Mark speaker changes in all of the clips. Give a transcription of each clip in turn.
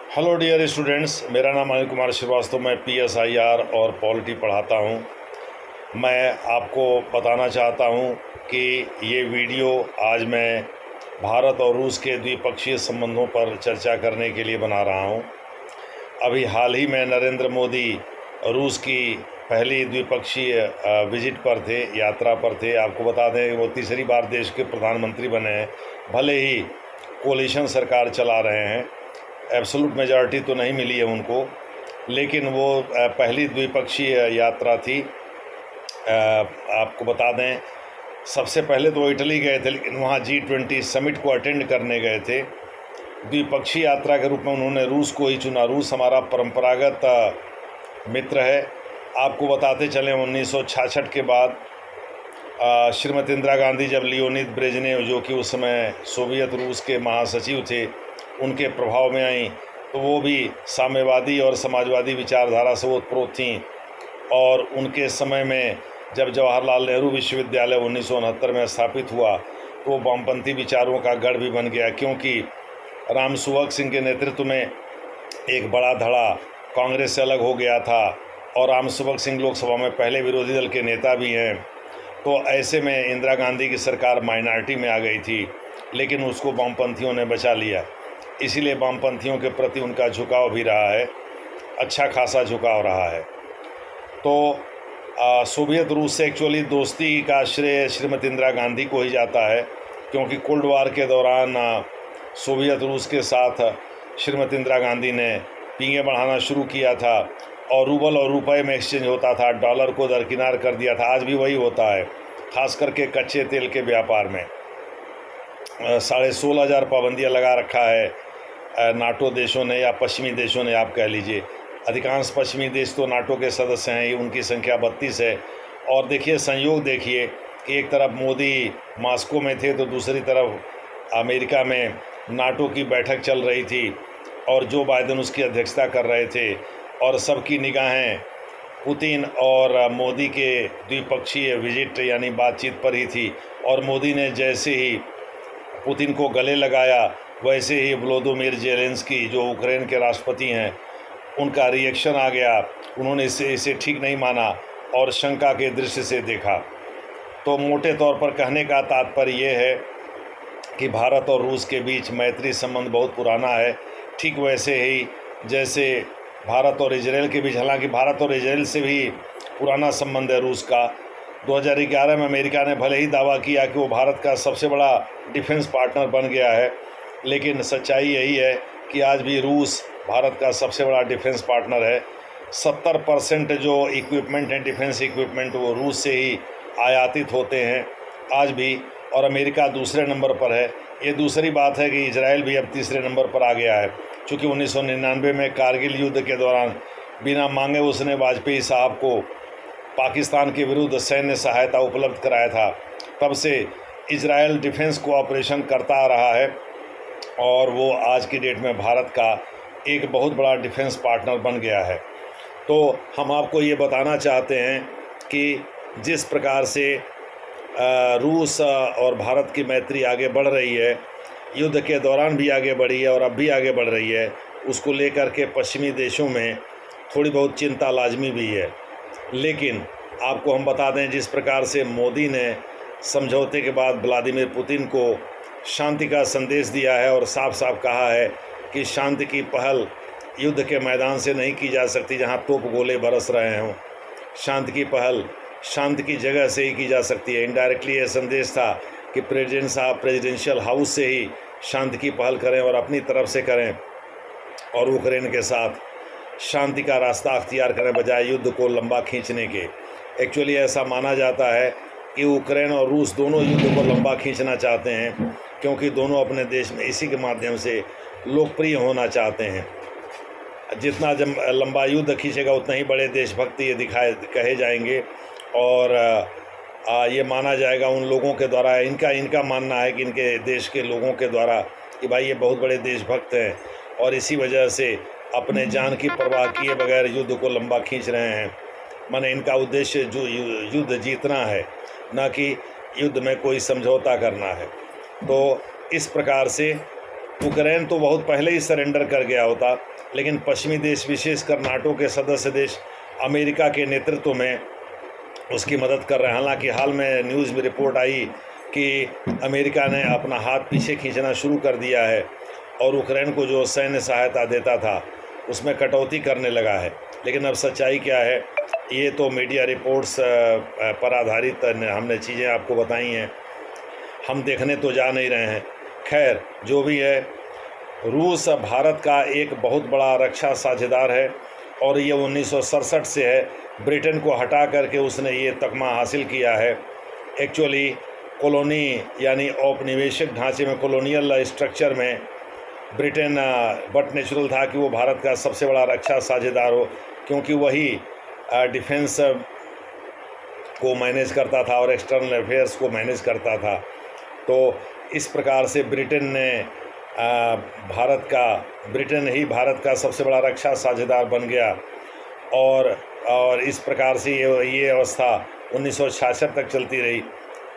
Speaker 1: Hello dear students, मेरा नाम अनिल कुमार श्रीवास्तव। मैं PSIR और पॉलिटी पढ़ाता हूँ। मैं आपको बताना चाहता हूँ कि ये वीडियो आज मैं भारत और रूस के द्विपक्षीय संबंधों पर चर्चा करने के लिए बना रहा हूँ। अभी हाल ही में नरेंद्र मोदी रूस की पहली द्विपक्षीय विजिट पर थे, यात्रा पर थे। आपको बता दें वो तीसरी बार देश के प्रधानमंत्री बने हैं। भले ही कोalition सरकार चला रहे हैं, एब्सोल्यूट मेजॉरिटी तो नहीं मिली है उनको, लेकिन वो पहली द्विपक्षीय यात्रा थी। आपको बता दें सबसे पहले तो वो इटली गए थे, लेकिन वहाँ G20 समिट को अटेंड करने गए थे। द्विपक्षीय यात्रा के रूप में उन्होंने रूस को ही चुना। रूस हमारा परंपरागत मित्र है। आपको बताते चलें 1966 के बाद श्रीमती इंदिरा गांधी जब लियोनिद ब्रेजनेव, जो कि उस समय सोवियत रूस के महासचिव थे, उनके प्रभाव में आई, तो वो भी साम्यवादी और समाजवादी विचारधारा से ओतप्रोत थीं। और उनके समय में जब जवाहरलाल नेहरू विश्वविद्यालय 1969 में स्थापित हुआ तो वो वामपंथी विचारों का गढ़ भी बन गया, क्योंकि राम सुभग सिंह के नेतृत्व में एक बड़ा धड़ा कांग्रेस से अलग हो गया था और राम सुभग सिंह लोकसभा में पहले विरोधी दल के नेता भी हैं। तो ऐसे में इंदिरा गांधी की सरकार माइनॉरिटी में आ गई थी, लेकिन उसको वामपंथियों ने बचा लिया। इसीलिए वामपंथियों के प्रति उनका झुकाव भी रहा है, अच्छा खासा झुकाव रहा है। तो सोवियत रूस से एक्चुअली दोस्ती का श्रेय श्रीमती इंदिरा गांधी को ही जाता है, क्योंकि कोल्ड वार के दौरान सोवियत रूस के साथ श्रीमती इंदिरा गांधी ने पींगे बढ़ाना शुरू किया था और रूबल और रुपए में एक्सचेंज होता था, डॉलर को दरकिनार कर दिया था। आज भी वही होता है, खास करके कच्चे तेल के व्यापार में 16,500 पाबंदियाँ लगा रखा है नाटो देशों ने या पश्चिमी देशों ने, आप कह लीजिए। अधिकांश पश्चिमी देश तो नाटो के सदस्य हैं, उनकी संख्या 32 है। और देखिए संयोग देखिए कि एक तरफ मोदी मॉस्को में थे तो दूसरी तरफ अमेरिका में नाटो की बैठक चल रही थी और जो बाइडेन उसकी अध्यक्षता कर रहे थे, और सबकी निगाहें पुतिन और मोदी के द्विपक्षीय विजिट यानी बातचीत पर ही थी। और मोदी ने जैसे ही पुतिन को गले लगाया, वैसे ही व्लादिमीर ज़ेलेंस्की जो यूक्रेन के राष्ट्रपति हैं, उनका रिएक्शन आ गया। उन्होंने इसे ठीक नहीं माना और शंका के दृष्टि से देखा। तो मोटे तौर पर कहने का तात्पर्य ये है कि भारत और रूस के बीच मैत्री संबंध बहुत पुराना है। ठीक वैसे ही जैसे भारत और इजराइल के बीच, हालांकि भारत और इजराइल से भी पुराना संबंध है रूस का। 2011 में अमेरिका ने भले ही दावा किया कि वो भारत का सबसे बड़ा डिफेंस पार्टनर बन गया है, लेकिन सच्चाई यही है कि आज भी रूस भारत का सबसे बड़ा डिफेंस पार्टनर है। 70% जो इक्विपमेंट हैं, डिफेंस इक्विपमेंट, वो रूस से ही आयातित होते हैं आज भी। और अमेरिका दूसरे नंबर पर है। ये दूसरी बात है कि इजराइल भी अब तीसरे नंबर पर आ गया है, चूँकि 1999 में कारगिल युद्ध के दौरान बिना मांगे उसने वाजपेयी साहब को पाकिस्तान के विरुद्ध सैन्य सहायता उपलब्ध कराया था। तब से इजराइल डिफेंस कोऑपरेशन करता आ रहा है और वो आज की डेट में भारत का एक बहुत बड़ा डिफेंस पार्टनर बन गया है। तो हम आपको ये बताना चाहते हैं कि जिस प्रकार से रूस और भारत की मैत्री आगे बढ़ रही है, युद्ध के दौरान भी आगे बढ़ी है और अब भी आगे बढ़ रही है, उसको लेकर के पश्चिमी देशों में थोड़ी बहुत चिंता लाजमी भी है। लेकिन आपको हम बता दें, जिस प्रकार से मोदी ने समझौते के बाद व्लादिमीर पुतिन को शांति का संदेश दिया है और साफ साफ कहा है कि शांति की पहल युद्ध के मैदान से नहीं की जा सकती जहां तोप गोले बरस रहे हों। शांति की पहल शांति की जगह से ही की जा सकती है। इनडायरेक्टली ये संदेश था कि प्रेसिडेंट साहब प्रेसिडेंशियल हाउस से ही शांति की पहल करें और अपनी तरफ से करें और यूक्रेन के साथ शांति का रास्ता अख्तियार करें, बजाय युद्ध को लंबा खींचने के। एक्चुअली ऐसा माना जाता है कि यूक्रेन और रूस दोनों युद्ध को लंबा खींचना चाहते हैं, क्योंकि दोनों अपने देश में इसी के माध्यम से लोकप्रिय होना चाहते हैं। जितना जब लंबा युद्ध खींचेगा उतना ही बड़े देशभक्त ये कहे जाएंगे और ये माना जाएगा उन लोगों के द्वारा, इनका मानना है कि इनके देश के लोगों के द्वारा कि भाई ये बहुत बड़े देशभक्त हैं और इसी वजह से अपने जान की परवाह किए बगैर युद्ध को लंबा खींच रहे हैं। माने इनका उद्देश्य जो युद्ध जीतना है, ना कि युद्ध में कोई समझौता करना है। तो इस प्रकार से यूक्रेन तो बहुत पहले ही सरेंडर कर गया होता, लेकिन पश्चिमी देश विशेषकर नाटो के सदस्य देश अमेरिका के नेतृत्व में उसकी मदद कर रहे हैं। हालांकि हाल में न्यूज़ में रिपोर्ट आई कि अमेरिका ने अपना हाथ पीछे खींचना शुरू कर दिया है और यूक्रेन को जो सैन्य सहायता देता था उसमें कटौती करने लगा है। लेकिन अब सच्चाई क्या है, ये तो मीडिया रिपोर्ट्स पर आधारित हमने चीज़ें आपको बताई हैं, हम देखने तो जा नहीं रहे हैं। खैर जो भी है, रूस भारत का एक बहुत बड़ा रक्षा साझेदार है और ये 1967 से है। ब्रिटेन को हटा करके उसने ये तगमा हासिल किया है। एक्चुअली कॉलोनी यानी औपनिवेशिक ढांचे में, कॉलोनियल स्ट्रक्चर में ब्रिटेन बट नेचुरल था कि वो भारत का सबसे बड़ा रक्षा साझेदार हो, क्योंकि वही डिफेंस को मैनेज करता था और एक्सटर्नल अफेयर्स को मैनेज करता था। तो इस प्रकार से ब्रिटेन ही भारत का सबसे बड़ा रक्षा साझेदार बन गया और इस प्रकार से ये अवस्था 1966 तक चलती रही।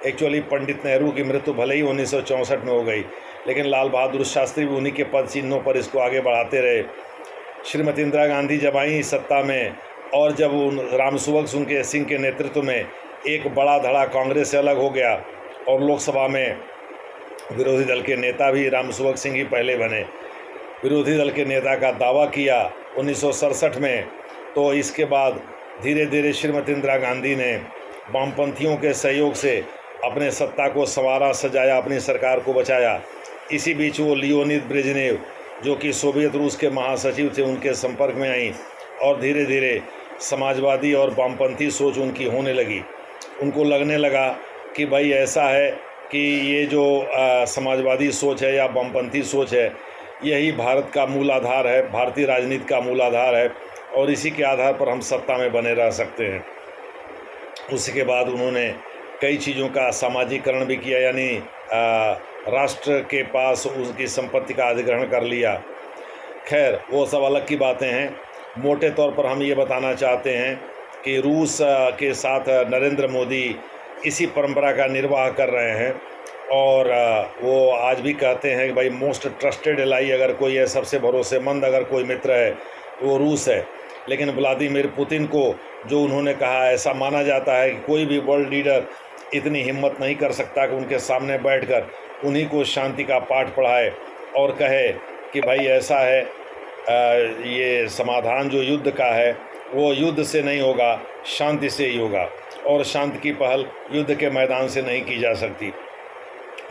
Speaker 1: एक्चुअली पंडित नेहरू की मृत्यु भले ही 1964 में हो गई, लेकिन लाल बहादुर शास्त्री भी उन्हीं के पद चिन्हों पर इसको आगे बढ़ाते रहे। श्रीमती इंदिरा गांधी जब आई सत्ता में और जब रामसुवक सिंह के नेतृत्व में एक बड़ा धड़ा कांग्रेस से अलग हो गया और लोकसभा में विरोधी दल के नेता भी रामसुवक सिंह ही पहले बने, विरोधी दल के नेता का दावा किया 1967 में, तो इसके बाद धीरे धीरे श्रीमती इंदिरा गांधी ने वामपंथियों के सहयोग से अपने सत्ता को संवारा, सजाया, अपनी सरकार को बचाया। इसी बीच वो लियोनिद ब्रेजनेव जो कि सोवियत रूस के महासचिव थे, उनके संपर्क में आई और धीरे धीरे समाजवादी और वामपंथी सोच उनकी होने लगी। उनको लगने लगा कि भाई ऐसा है कि ये जो समाजवादी सोच है या वामपंथी सोच है, यही भारत का मूल आधार है, भारतीय राजनीति का मूल आधार है और इसी के आधार पर हम सत्ता में बने रह सकते हैं। उसी के बाद उन्होंने कई चीज़ों का सामाजिकरण भी किया, यानी राष्ट्र के पास उसकी संपत्ति का अधिग्रहण कर लिया। खैर वो सब अलग की बातें हैं। मोटे तौर पर हम ये बताना चाहते हैं कि रूस के साथ नरेंद्र मोदी इसी परंपरा का निर्वाह कर रहे हैं और वो आज भी कहते हैं कि भाई मोस्ट ट्रस्टेड एलाई अगर कोई है, सबसे भरोसेमंद अगर कोई मित्र है वो रूस है। लेकिन व्लादिमीर पुतिन को जो उन्होंने कहा, ऐसा माना जाता है कि कोई भी वर्ल्ड लीडर इतनी हिम्मत नहीं कर सकता कि उनके सामने बैठकर उन्हीं को शांति का पाठ पढ़ाए और कहे कि भाई ऐसा है, ये समाधान जो युद्ध का है वो युद्ध से नहीं होगा, शांति से ही होगा और शांति की पहल युद्ध के मैदान से नहीं की जा सकती,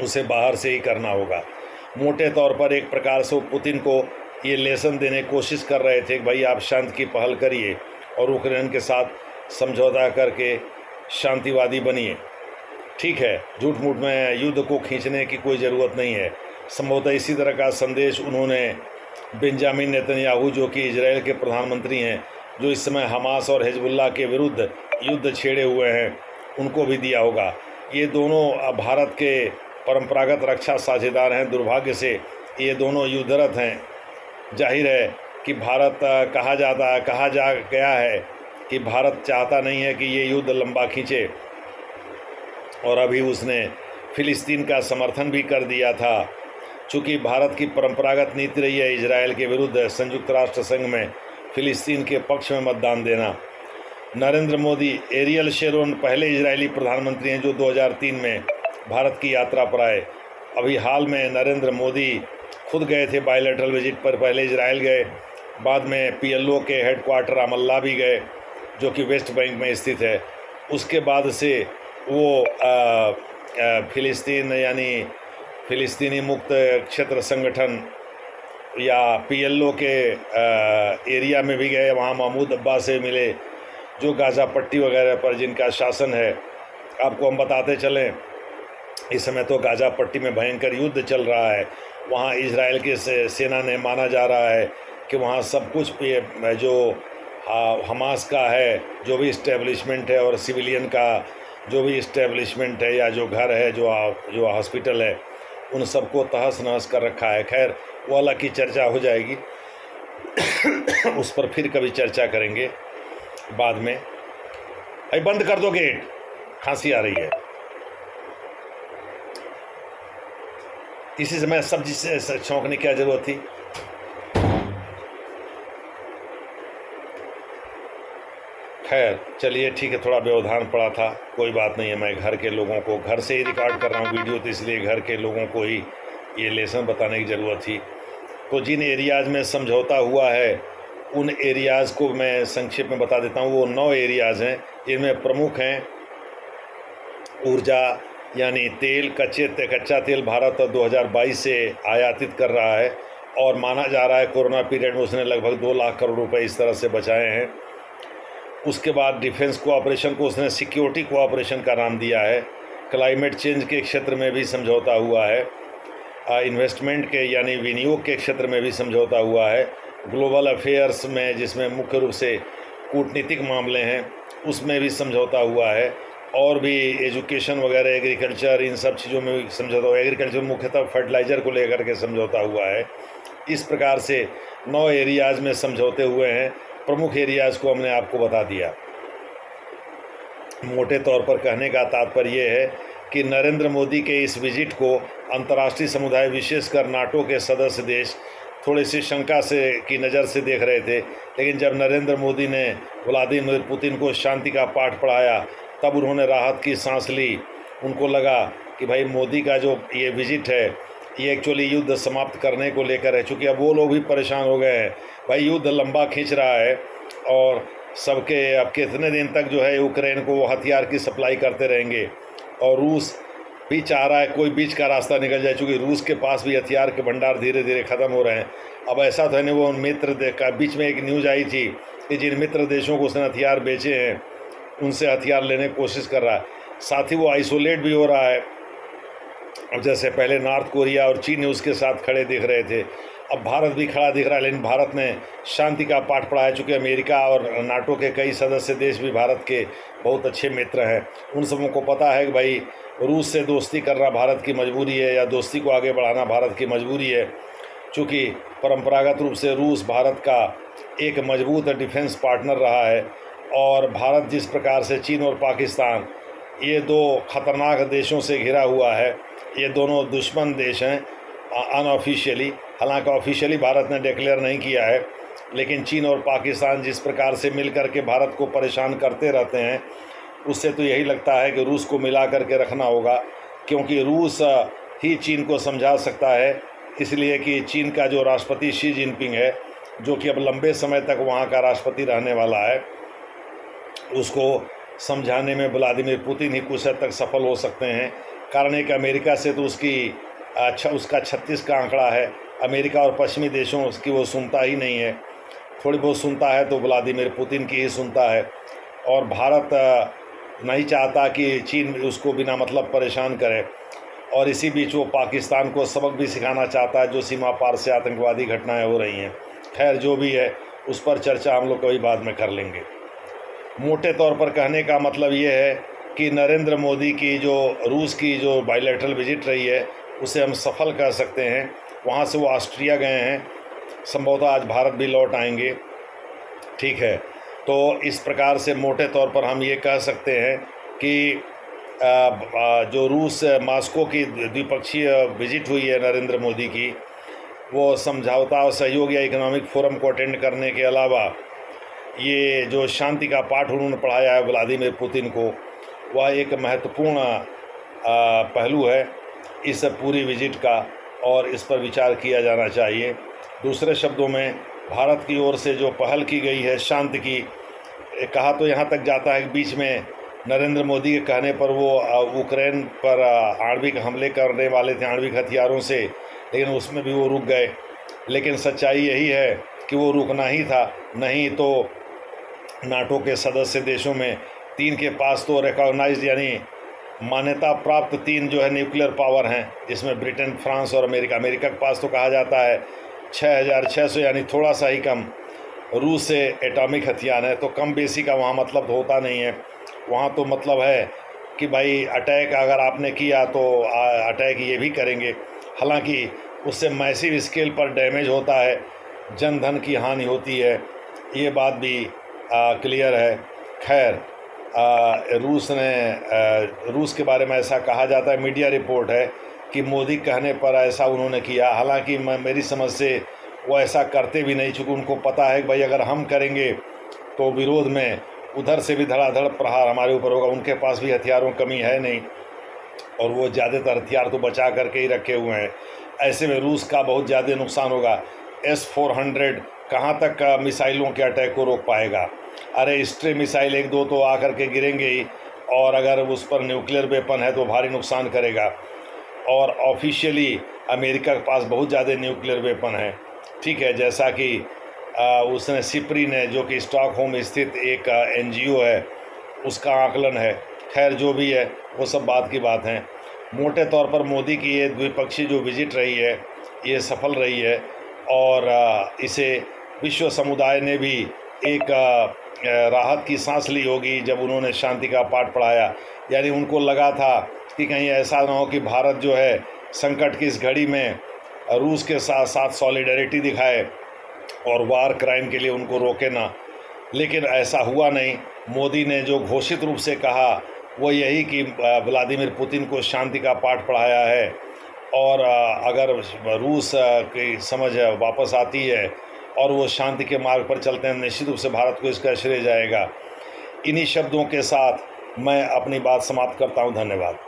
Speaker 1: उसे बाहर से ही करना होगा। मोटे तौर पर एक प्रकार से वो पुतिन को ये लेसन देने की कोशिश कर रहे थे कि भाई आप शांति की पहल करिए और यूक्रेन के साथ समझौता करके शांतिवादी बनिए। ठीक है, झूठ मूठ में युद्ध को खींचने की कोई ज़रूरत नहीं है। संभवतः इसी तरह का संदेश उन्होंने बेंजामिन नेतन्याहू जो कि इजराइल के प्रधानमंत्री हैं, जो इस समय हमास और हिजबुल्लाह के विरुद्ध युद्ध छेड़े हुए हैं, उनको भी दिया होगा। ये दोनों भारत के परंपरागत रक्षा साझेदार हैं। दुर्भाग्य से ये दोनों युद्धरत हैं। जाहिर है कि भारत कहा जा गया है कि भारत चाहता नहीं है कि ये युद्ध लंबा खींचे और अभी उसने फ़िलिस्तीन का समर्थन भी कर दिया था। चूँकि भारत की परंपरागत नीति रही है इजराइल के विरुद्ध संयुक्त राष्ट्र संघ में फ़िलिस्तीन के पक्ष में मतदान देना। नरेंद्र मोदी, एरियल शेरोन पहले इजरायली प्रधानमंत्री हैं जो 2003 में भारत की यात्रा पर आए। अभी हाल में नरेंद्र मोदी खुद गए थे बायलैटरल विजिट पर, पहले इजराइल गए, बाद में PLO के हेडक्वार्टर रामल्ला भी गए जो कि वेस्ट बैंक में स्थित है। उसके बाद से वो फ़िलिस्तीन यानी फ़िलिस्तीनी मुक्त क्षेत्र संगठन या PLO के एरिया में भी गए, वहाँ महमूद अब्बास से मिले जो गाज़ा पट्टी वगैरह पर जिनका शासन है। आपको हम बताते चलें, इस समय तो गाज़ा पट्टी में भयंकर युद्ध चल रहा है। वहाँ इजराइल की सेना ने माना जा रहा है कि वहाँ सब कुछ जो हमास का है, जो भी इस्टेब्लिशमेंट है और सिविलियन का जो भी इस्टेब्लिशमेंट है या जो घर है, जो हॉस्पिटल है, उन सबको तहस नहस कर रखा है। खैर वो अलग की चर्चा हो जाएगी उस पर फिर कभी चर्चा करेंगे बाद में। भाई बंद कर दो गेट, खांसी आ रही है। इसी समय सब्जी से छौंकने की क्या ज़रूरत थी? खैर चलिए ठीक है, थोड़ा व्यवधान पड़ा था, कोई बात नहीं है। मैं घर के लोगों को, घर से ही रिकॉर्ड कर रहा हूँ वीडियो, तो इसलिए घर के लोगों को ही ये लेसन बताने की ज़रूरत थी। तो जिन एरियाज़ में समझौता हुआ है उन एरियाज़ को मैं संक्षेप में बता देता हूँ। वो 9 एरियाज़ हैं, जिनमें प्रमुख हैं ऊर्जा, यानी तेल, कच्चा तेल भारत 2022 से आयातित कर रहा है, और माना जा रहा है कोरोना पीरियड में उसने लगभग 2 लाख करोड़ रुपए इस तरह से बचाए हैं। उसके बाद डिफेंस कोऑपरेशन को उसने सिक्योरिटी कोऑपरेशन का नाम दिया है। क्लाइमेट चेंज के क्षेत्र में भी समझौता हुआ है। इन्वेस्टमेंट के यानी विनियोग के क्षेत्र में भी समझौता हुआ है। ग्लोबल अफेयर्स में, जिसमें मुख्य रूप से कूटनीतिक मामले हैं, उसमें भी समझौता हुआ है। और भी एजुकेशन वगैरह, एग्रीकल्चर, इन सब चीज़ों में भी समझौता हुआ। एग्रीकल्चर मुख्यतः फर्टिलाइज़र को लेकर के समझौता हुआ है। इस प्रकार से 9 एरियाज़ में समझौते हुए हैं। प्रमुख एरियाज़ को हमने आपको बता दिया। मोटे तौर पर कहने का तात्पर्य ये है कि नरेंद्र मोदी के इस विजिट को अंतर्राष्ट्रीय समुदाय, विशेषकर नाटो के सदस्य देश, थोड़ी सी शंका से की नज़र से देख रहे थे। लेकिन जब नरेंद्र मोदी ने व्लादिमीर पुतिन को शांति का पाठ पढ़ाया, तब उन्होंने राहत की सांस ली। उनको लगा कि भाई मोदी का जो ये विजिट है, ये एक्चुअली युद्ध समाप्त करने को लेकर है। चूँकि अब वो लोग भी परेशान हो गए हैं, भाई युद्ध लंबा खींच रहा है, और सबके अब कितने दिन तक जो है यूक्रेन को वो हथियार की सप्लाई करते रहेंगे। और रूस भी चाह रहा है कोई बीच का रास्ता निकल जाए, चूँकि रूस के पास भी हथियार के भंडार धीरे धीरे ख़त्म हो रहे हैं। अब ऐसा तो है नहीं, वो मित्र का बीच में एक न्यूज़ आई थी कि जिन मित्र देशों को उसने हथियार बेचे हैं उनसे हथियार लेने की कोशिश कर रहा है। साथ ही वो आइसोलेट भी हो रहा है। अब जैसे पहले नॉर्थ कोरिया और चीन उसके साथ खड़े दिख रहे थे, अब भारत भी खड़ा दिख रहा है। लेकिन भारत ने शांति का पाठ पढ़ाया, चूँकि अमेरिका और नाटो के कई सदस्य देश भी भारत के बहुत अच्छे मित्र हैं। उन सबों को पता है कि भाई रूस से दोस्ती करना भारत की मजबूरी है, या दोस्ती को आगे बढ़ाना भारत की मजबूरी है। चूँकि परंपरागत रूप से रूस भारत का एक मजबूत डिफेंस पार्टनर रहा है, और भारत जिस प्रकार से चीन और पाकिस्तान, ये 2 खतरनाक देशों से घिरा हुआ है। ये दोनों दुश्मन देश हैं अनऑफिशियली, हालांकि ऑफिशियली भारत ने डिक्लेयर नहीं किया है। लेकिन चीन और पाकिस्तान जिस प्रकार से मिल कर के भारत को परेशान करते रहते हैं, उससे तो यही लगता है कि रूस को मिला करके रखना होगा, क्योंकि रूस ही चीन को समझा सकता है। इसलिए कि चीन का जो राष्ट्रपति शी जिनपिंग है, जो कि अब लंबे समय तक वहाँ का राष्ट्रपति रहने वाला है, उसको समझाने में व्लादिमीर पुतिन ही कुछ हद तक सफल हो सकते हैं। कारण एक अमेरिका से तो उसका 36 का आंकड़ा है। अमेरिका और पश्चिमी देशों की वो सुनता ही नहीं है, थोड़ी बहुत सुनता है तो व्लादिमीर पुतिन की ही सुनता है। और भारत नहीं चाहता कि चीन उसको बिना मतलब परेशान करे, और इसी बीच वो पाकिस्तान को सबक भी सिखाना चाहता है, जो सीमा पार से आतंकवादी घटनाएं हो रही हैं। खैर जो भी है, उस पर चर्चा हम लोग कभी बाद में कर लेंगे। मोटे तौर पर कहने का मतलब ये है कि नरेंद्र मोदी की जो रूस की जो बायलैटरल विजिट रही है, उसे हम सफल कह सकते हैं। वहाँ से वो ऑस्ट्रिया गए हैं, संभवतः आज भारत भी लौट आएंगे। ठीक है, तो इस प्रकार से मोटे तौर पर हम ये कह सकते हैं कि जो रूस मॉस्को की द्विपक्षीय विजिट हुई है नरेंद्र मोदी की, वो समझौता और सहयोग या इकोनॉमिक फोरम को अटेंड करने के अलावा ये जो शांति का पाठ उन्होंने पढ़ाया है व्लादिमीर पुतिन को, वह एक महत्वपूर्ण पहलू है इस पूरी विजिट का, और इस पर विचार किया जाना चाहिए। दूसरे शब्दों में, भारत की ओर से जो पहल की गई है शांति की, कहा तो यहाँ तक जाता है कि बीच में नरेंद्र मोदी के कहने पर वो यूक्रेन पर आणविक हमले करने वाले थे, आणविक हथियारों से, लेकिन उसमें भी वो रुक गए। लेकिन सच्चाई यही है कि वो रुकना ही था, नहीं तो नाटो के सदस्य देशों में 3 के पास तो रिकॉग्नाइज्ड यानी मान्यता प्राप्त 3 जो है न्यूक्लियर पावर हैं, जिसमें ब्रिटेन, फ्रांस और अमेरिका। अमेरिका के पास तो कहा जाता है 6600 यानी थोड़ा सा ही कम रूस से एटॉमिक हथियार है। तो कम बेसी का वहाँ मतलब होता नहीं है। वहाँ तो मतलब है कि भाई अटैक अगर आपने किया तो अटैक ये भी करेंगे। हालांकि उससे मैसिव स्केल पर डैमेज होता है, जन धन की हानि होती है, ये बात भी क्लियर है। खैर रूस के बारे में ऐसा कहा जाता है, मीडिया रिपोर्ट है कि मोदी कहने पर ऐसा उन्होंने किया। हालांकि मैं मेरी समझ से वो ऐसा करते भी नहीं, चूँकि उनको पता है कि भाई अगर हम करेंगे तो विरोध में उधर से भी धड़ाधड़ प्रहार हमारे ऊपर होगा। उनके पास भी हथियारों की कमी है नहीं, और वो ज़्यादातर हथियार तो बचा करके ही रखे हुए हैं। ऐसे में रूस का बहुत ज़्यादा नुकसान होगा। S-400 कहाँ तक मिसाइलों के अटैक को रोक पाएगा? अरे स्ट्रे मिसाइल एक दो तो आकर के गिरेंगे ही, और अगर उस पर न्यूक्लियर वेपन है तो भारी नुकसान करेगा। और ऑफिशियली अमेरिका के पास बहुत ज़्यादा न्यूक्लियर वेपन है, ठीक है, जैसा कि उसने सिप्री ने, जो कि स्टॉकहोम स्थित एक NGO है, उसका आकलन है। खैर जो भी है वो सब बात की बात है। मोटे तौर पर मोदी की ये द्विपक्षीय जो विजिट रही है ये सफल रही है, और इसे विश्व समुदाय ने भी एक राहत की सांस ली होगी जब उन्होंने शांति का पाठ पढ़ाया। यानी उनको लगा था कि कहीं ऐसा ना हो कि भारत जो है संकट की इस घड़ी में रूस के साथ साथ सॉलिडरिटी दिखाए और वार क्राइम के लिए उनको रोके ना। लेकिन ऐसा हुआ नहीं। मोदी ने जो घोषित रूप से कहा वो यही कि व्लादिमीर पुतिन को शांति का पाठ पढ़ाया है, और अगर रूस की समझ वापस आती है और वो शांति के मार्ग पर चलते हैं, निश्चित रूप से भारत को इसका श्रेय जाएगा। इन्हीं शब्दों के साथ मैं अपनी बात समाप्त करता हूँ। धन्यवाद।